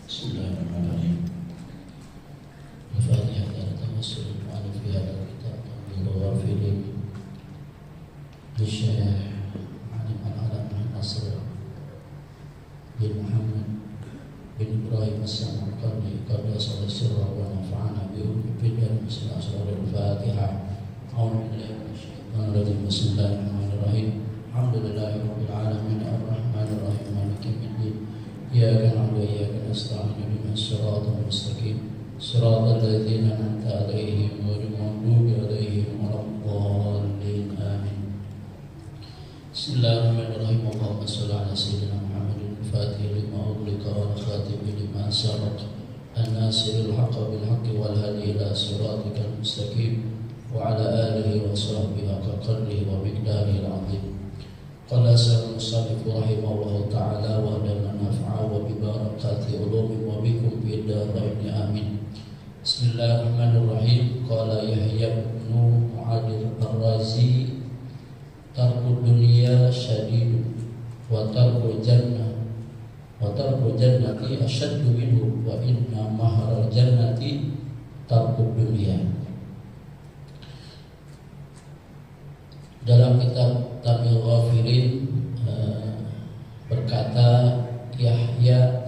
Bismillahirrahmanirrahim. Al-Fatihah. Tawassul al-mu'allif fi hadha al-kitab al-ghafilin Syekh Alim al-Alam Nasr bin Muhammad bin Ibrahim As-Samarqandi qadasa sirra wa nafa'ana bi ummi muslim asrar al-Fatihah. A'udzu billahi minasy syaithanir rajim. Bismillahirrahmanirrahim. Alhamdulillahi rabbil alamin arrahmanir rahim maliki yaumiddin. Iyyaka na'budu wa iyyaka nasta'in ihdinas siratal mustaqim siratal ladzina an'amta 'alaihim ghairil maghdubi 'alaihim waladdallin. Amin. Bismillahirrahmanirrahim. Allahumma shalli 'ala sayyidina Muhammadin al-Fatih lima ughliqa wal khatim lima sabaq an-nasiril haqqi bil haqqi wal hadi ila siratikal mustaqim wa 'ala alihi wa sahbihi haqqa qadrihi wa miqdarihi al-'azim. Qala al-musannif rahimahullahu ta'ala wa dana naf'a wa bi barakati ulumi wa bikum fi darain amin. Bismillahirrahmanirrahim. Qala Yahya bin Mu'adh ar-Razi tarku dunya syadid wa tarku jannati ashaddu minhu wa inna mahral jannati tarku dunya. Dalam kitab Tamil Ghafilin berkata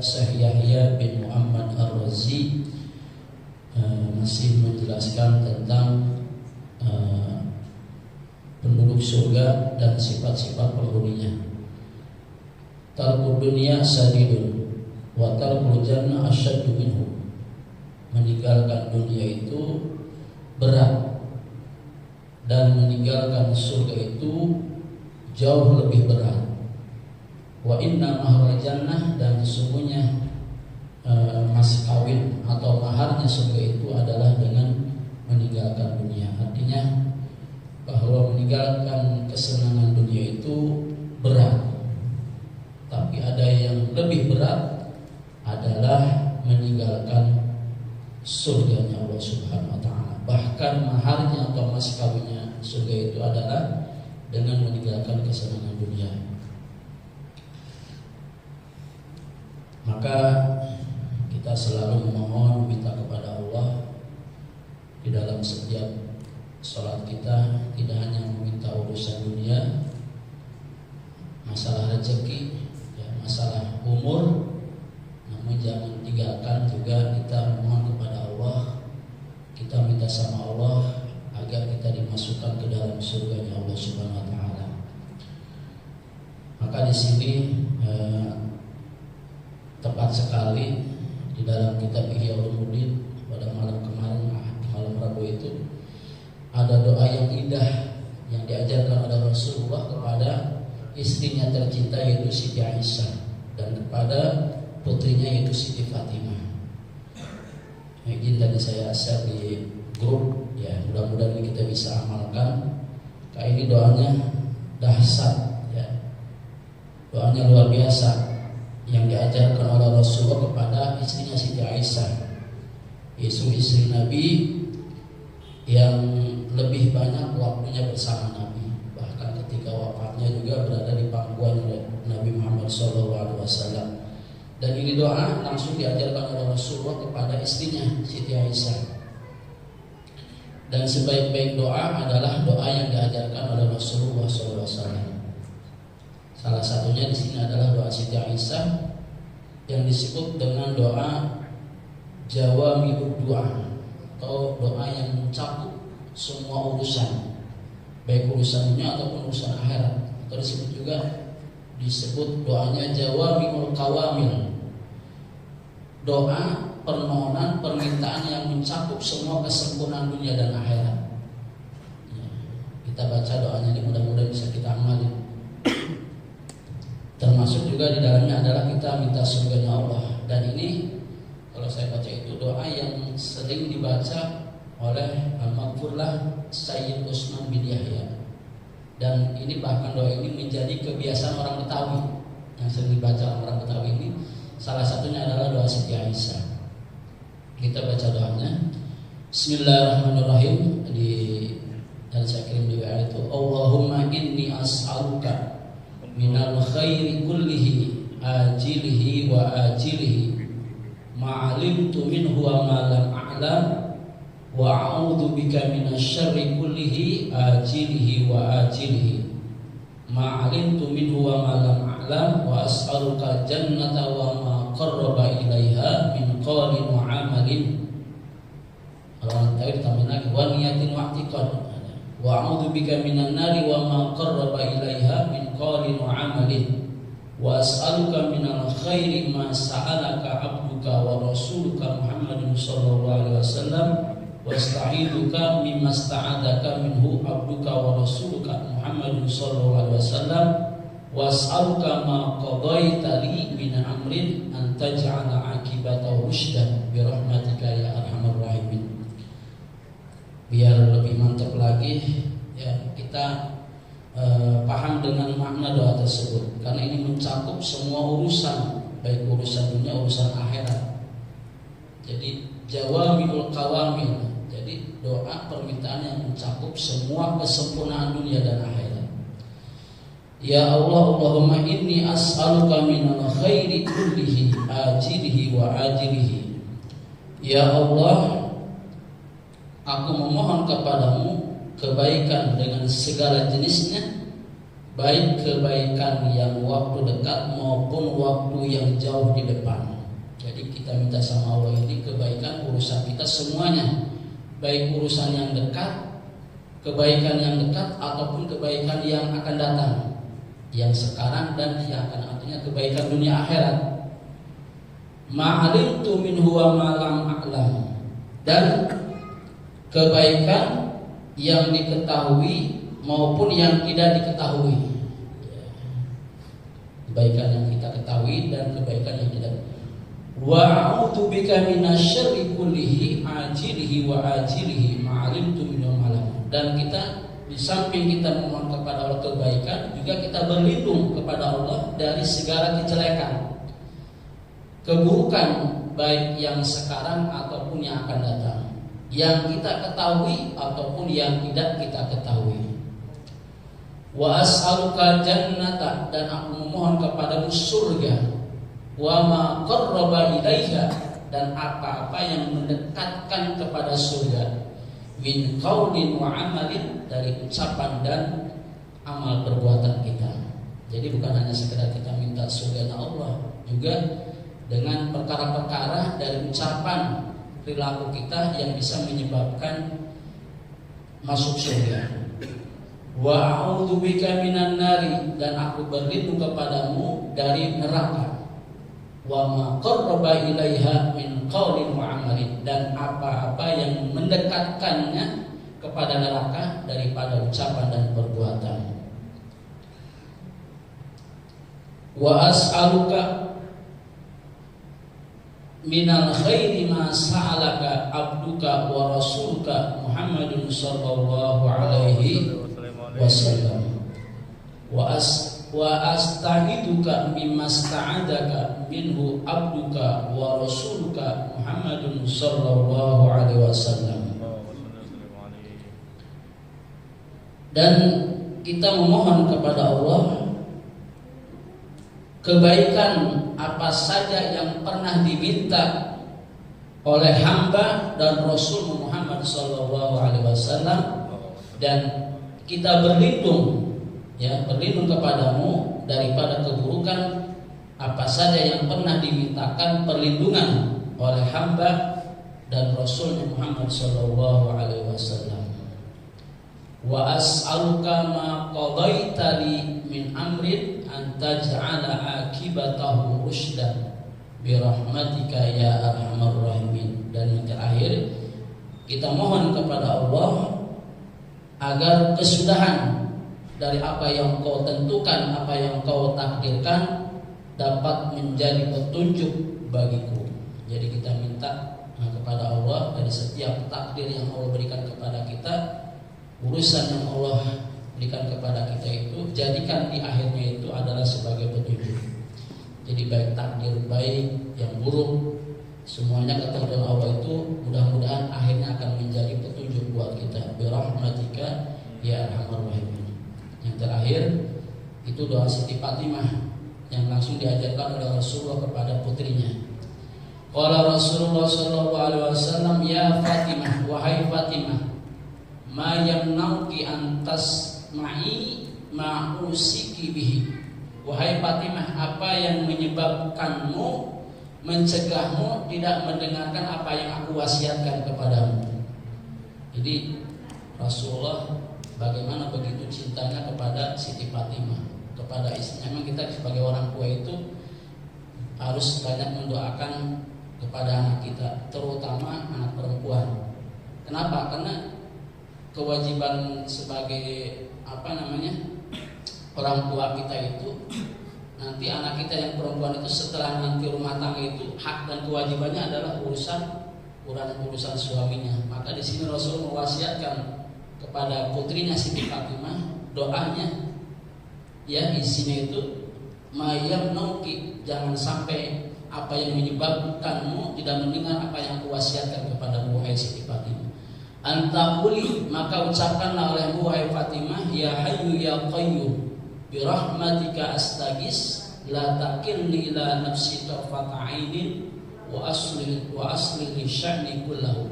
Syekh Yahya bin Muhammad Ar-Razi masih menjelaskan tentang penduduk surga dan sifat-sifat penghuninya. Tarku dunya sadidun wa tarkul jannah asyaddu minhu. Meninggalkan dunia itu berat dan meninggalkan surga itu jauh lebih berat. Wa inna mahral jannah, dan sesungguhnya mas kawin atau maharnya surga itu adalah dengan meninggalkan dunia. Artinya bahwa meninggalkan kesenangan dunia itu berat, tapi ada yang lebih berat adalah meninggalkan surganya Allah Subhanahu wa ta'ala. Bahkan maharnya atau mas kawinnya surga itu adalah dengan meninggalkan kesenangan dunia. Maka kita selalu memohon, minta kepada Allah di dalam setiap sholat kita, tidak hanya meminta urusan dunia, masalah rezeki, ya, masalah umur, namun jangan tinggalkan juga kita memohon kepada Allah, kita minta sama Allah agar kita dimasukkan ke dalam surganya Allah Subhanahu wa ta'ala. Maka di sini tepat sekali di dalam kitab Ihya Ulumuddin pada malam kemarin, malam Rabu itu ada doa yang indah yang diajarkan oleh Rasulullah kepada istrinya tercinta yaitu Siti Aisyah dan kepada putrinya yaitu Siti Fatimah. Izin tadi saya share di grup, ya mudah-mudahan ini kita bisa amalkan. Kayak ini doanya dahsyat, ya, doanya luar biasa yang diajarkan oleh Rasulullah kepada istrinya Siti Aisyah, istri Nabi yang lebih banyak waktunya bersama Nabi. Bahkan ketika wafatnya juga berada di pangkuan Nabi Muhammad SAW. Dan ini doa langsung diajarkan oleh Rasulullah kepada istrinya Siti Aisyah. Dan sebaik-baik doa adalah doa yang diajarkan oleh Rasulullah SAW. Salah satunya di sini adalah doa Siti Aisyah yang disebut dengan doa Jawami'ud Du'a, atau doa yang mencakup semua urusan, baik urusan dunia ataupun urusan akhirat. Atau disebut doanya Jawami'ul Qawamil, doa permohonan permintaan yang mencakup semua kesempurnaan dunia dan akhirat. Ya, kita baca doanya ini, mudah-mudahan bisa kita amalin. Termasuk juga di dalamnya adalah kita minta surganya Allah. Dan ini kalau saya baca itu doa yang sering dibaca oleh Al-Maghfurlah Sayyid Utsman bin Yahya. Dan ini bahkan doa ini menjadi kebiasaan orang Betawi yang sering dibaca orang Betawi ini. Salah satunya adalah doa Siti Aisyah. Kita baca doanya. Bismillahirrahmanirrahim. Dan saya kirim di WA itu, Allahumma inni as'aluka minal khairi kullihi ajilihi wa ajilihi ma'alimtu minhu wa ma lam a'lam wa a'udzu bika minasyarri kullihi ajilihi wa ajilihi ma'alimtu minhu wa ma lam a'lam wa as'aluka jannata wa ma qarraba ilaiha min qawlin wa amalin. Kalau tadi tambah lagi wa niyatin wa i'tiqad wa a'udzu bika minan nari wa ma qarraba ilaiha min qawlin wa amalin wa as'aluka minal khairi ma sa'alaka 'abduka wa rasuluka Muhammadun sallallahu alaihi wasallam wa asta'iduka mimma sta'adaka minhu 'abduka wa rasuluka Muhammadun sallallahu alaihi wasallam wa as'aluka ma qadaita li min amrin an taj'ala 'aqibatahu rusydan bi rahmatika ya arhamar rahimin. Biar lebih mantap lagi ya kita paham dengan makna doa tersebut, karena ini mencakup semua urusan, baik urusan dunia, urusan akhirat. Jadi jawamiul qawamil, jadi doa permintaan yang mencakup semua kesempurnaan dunia dan akhirat. Ya Allah, Allahumma inni as'aluka minal khairi kullihi ajilihi wa ajilihi. Ya Allah, aku memohon kepadamu kebaikan dengan segala jenisnya, baik kebaikan yang waktu dekat maupun waktu yang jauh di depan. Jadi kita minta sama Allah ini kebaikan urusan kita semuanya, baik urusan yang dekat, kebaikan yang dekat ataupun kebaikan yang akan datang, yang sekarang dan yang akan, artinya kebaikan dunia akhirat. Ma'alimtu minhu wa ma lam a'lam, dan kebaikan yang diketahui maupun yang tidak diketahui. Kebaikan yang kita ketahui dan kebaikan yang tidak. Wa a'udzu bika minasyarri kullihi ajilihi wa ajilihi ma'alimtu minhu ma lam. Dan kita di samping kita memohon kepada Allah kebaikan, juga kita berlindung kepada Allah dari segala kejelekan, keburukan baik yang sekarang ataupun yang akan datang, yang kita ketahui ataupun yang tidak kita ketahui. Wa as'aluka jannata, dan aku memohon kepadamu surga, wa ma qarraba ilaiha, dan apa-apa yang mendekatkan kepada surga, min qaulin wa amalin, dari ucapan dan amal perbuatan kita. Jadi bukan hanya sekedar kita minta surga Allah, juga dengan perkara-perkara dari ucapan perilaku kita yang bisa menyebabkan masuk surga. Wa a'udzu bika minan nari, dan aku berlindung kepadamu dari neraka. Wa ma qarraba ilaiha min qaulin wa amalin, dan apa-apa yang mendekatkannya kepada neraka daripada ucapan dan perbuatan. Wa as'aluka minal khairi ma sa'alaka abduka wa rasuluka Muhammadun sallallahu alaihi wasallam wa asta'iduka mimma sta'adaka minhu abduka wa rasuluka Muhammadun sallallahu alaihi wasallam. Dan kita memohon kepada Allah kebaikan apa saja yang pernah diminta oleh hamba dan Rasul Muhammad sallallahu alaihi wasallam, dan kita berlindung kepadamu daripada keburukan apa saja yang pernah dimintakan perlindungan oleh hamba dan Rasul Muhammad sallallahu alaihi wasallam. Wa as'aluka ma qadaita li min amrin an taj'ala akibatahu rusydan bi rahmatika ya arhamar rahimin. Dan yang terakhir, kita mohon kepada Allah agar kesudahan dari apa yang kau tentukan, apa yang kau takdirkan dapat menjadi petunjuk bagiku. Jadi kita minta kepada Allah dari setiap takdir yang Allah berikan kepada kita, urusan yang Allah berikan kepada kita itu, jadikan di akhirnya itu adalah sebagai petunjuk. Jadi baik takdir baik yang buruk, semuanya ketentuan Allah itu mudah-mudahan akhirnya akan menjadi petunjuk buat kita. Bi rahmatika ya arhamar rahimin. Yang terakhir itu doa Siti Fatimah yang langsung diajarkan oleh Rasulullah kepada putrinya. Qala Rasulullah sallallahu alaihi wasallam, ya Fatimah, wahai Fatimah, ma yamnauki antas ma'i ma'usiki bihi. Wahai Fatimah, apa yang menyebabkanmu, mencegahmu tidak mendengarkan apa yang aku wasiatkan kepadamu. Jadi Rasulullah bagaimana begitu cintanya kepada Siti Fatimah, kepada istrinya. Memang kita sebagai orang tua itu harus banyak mendoakan kepada anak kita, terutama anak perempuan. Kenapa? Karena kewajiban sebagai orang tua kita itu, nanti anak kita yang perempuan itu setelah nanti rumah tangga itu hak dan kewajibannya adalah urusan suaminya. Maka di sini Rasul mewasiatkan kepada putrinya Siti Fatimah, doanya ya isinya itu mayam nauki, jangan sampai apa yang menyebabkanmu tidak mendengar apa yang aku wasiatkan kepadamu wahai Siti Fatimah. Antaquli, maka ucapkanlah olehmu wahai Fatimah, ya hayyu ya qayyum bi rahmatika astagis la takilni ila nafsi tarfata ainin wa asli li sya'ni kullahu.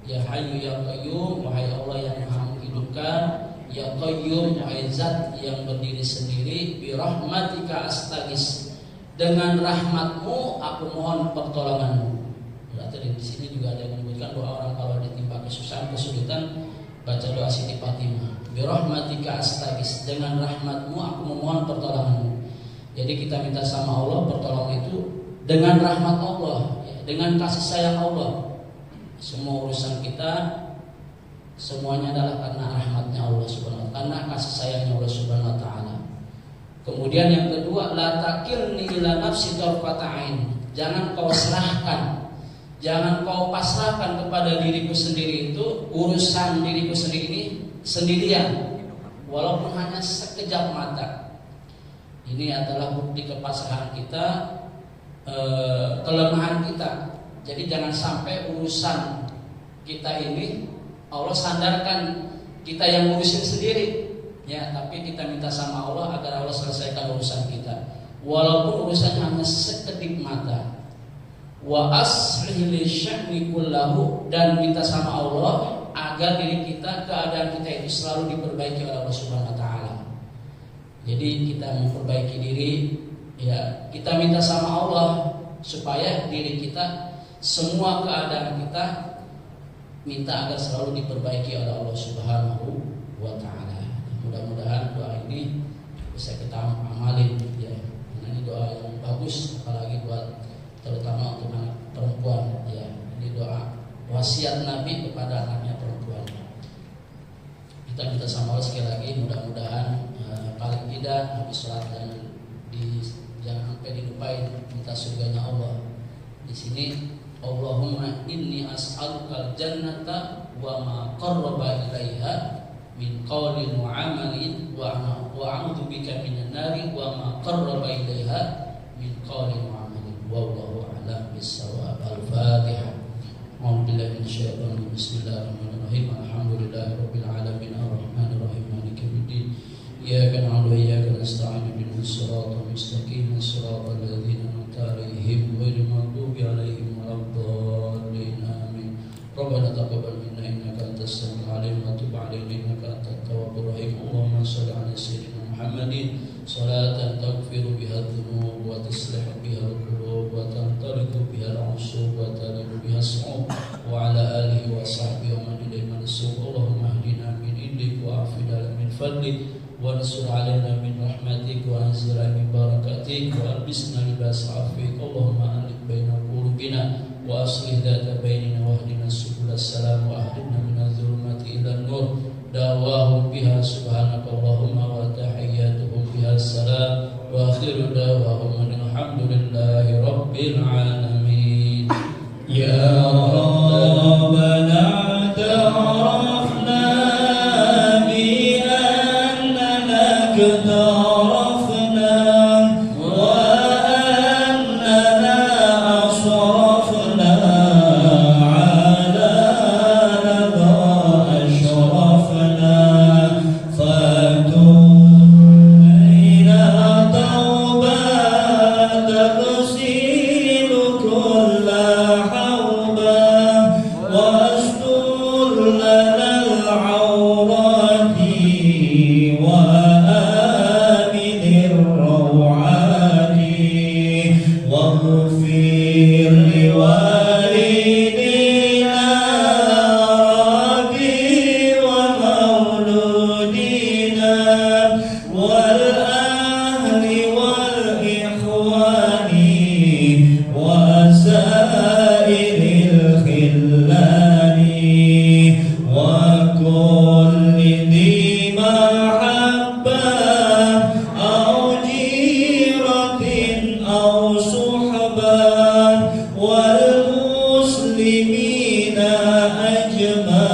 Ya hayyu ya qayyum, wahai Allah yang maha menghidupkan, ya qayyum, wahai zat yang berdiri sendiri, bi rahmatika astagis, dengan rahmatmu aku mohon pertolonganmu. Berarti di sini juga ada yang menyebutkan doa orang kalau ditimpa kesusahan kesulitan, baca doa Siti Fatimah, bi rahmatika astagis, dengan rahmatmu aku memohon pertolonganmu. Jadi kita minta sama Allah pertolongan itu dengan rahmat Allah, ya, dengan kasih sayang Allah. Semua urusan kita semuanya adalah karena rahmatnya Allah Subhanahu wa ta'ala, karena kasih sayangnya Allah Subhanahu wa ta'ala. Kemudian yang kedua, la takilni ila nafsi tarfata ain, jangan kau serahkan, jangan kau pasrahkan kepada diriku sendiri itu, urusan diriku sendiri ini sendirian, walaupun hanya sekejap mata. Ini adalah bukti kepasrahan kita, kelemahan kita. Jadi jangan sampai urusan kita ini Allah sandarkan kita yang ngurusin sendiri, ya, tapi kita minta sama Allah agar Allah selesaikan urusan kita, walaupun urusannya hanya sekedip mata. Wa aslih li sya'ni kullahu, dan minta sama Allah agar diri kita, keadaan kita itu selalu diperbaiki oleh Allah Subhanahu wa taala. Jadi kita memperbaiki diri, ya, kita minta sama Allah supaya diri kita, semua keadaan kita minta agar selalu diperbaiki oleh Allah Subhanahu wa taala. Mudah-mudahan doa ini bisa kita amalin, ya. Ini doa yang bagus, apalagi buat terutama untuk anak perempuan, ya. Ini doa wasiat Nabi kepada anaknya perempuan. Kita minta sama Allah sekali lagi, mudah-mudahan paling tidak habis sholat jangan sampai dilupain minta surganya Allah. Di sini Allahumma inni as'alukal jannata wa ma qarraba ilaiha min qawlin wa amalin wa a'udzubika minan nari wa ma qarraba ilaiha min qawlin wa amalin. Wallahu a'lam bissawab. Al-Fatihah. A'udzubillahi minasyaitonir rajim. Bismillahirrahmanirrahim. Alhamdulillahirabbil alamin arrahmanir rahim maliki yaumiddin. Iyyaka na'budu wa iyyaka nasta'in ihdinas siratal mustaqim siratal ladzina an'amta 'alaihim ghairil maghdubi 'alaihim waladdallin. Amin. Rabbana taqabbal minna innaka antas samiul 'alim wa tub 'alaina innaka antat tawwabur rahim. Allahumma shalli 'ala sayyidina Muhammadin salatan taghfiru biha dzunub wa tuslih biha al-qulub wa tantaliqu biha al-'usub wa taliqu biha as-su'ub wa 'ala alihi wa sahbihi wa man ilayhi mansub. Allahumma hdina min indik wa afina min fadlik wansur alaina min rahmatik wa anzilna min barakatik wa albisna libas afik. Allahumma alif baina qulubina wa aslih dhata bainina wa hdina subul salam wa ahdina min adh-dhulumati ila an-nur. Da'wahum biha subhanaka Allahumma wa tahiyyatuhum biha salam wa akhiru da'wahum alhamdulillahi rabbil alamin. Ya Rabbana وأننا أصرفنا واغفر لوالدينا ربي ومولودينا والأهل والإخوان وسائر الخلان وكل ذي محبة أو جيرة أو صحبة والمسلمين أجمع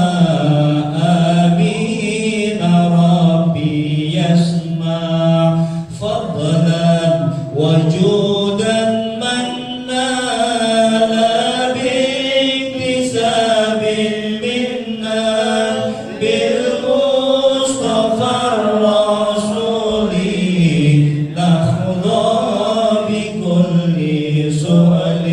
آمين ربي يسمع فضلا وجودا منا لا باكتساب منا بالمصطفى الرسول نحظى بكل سؤال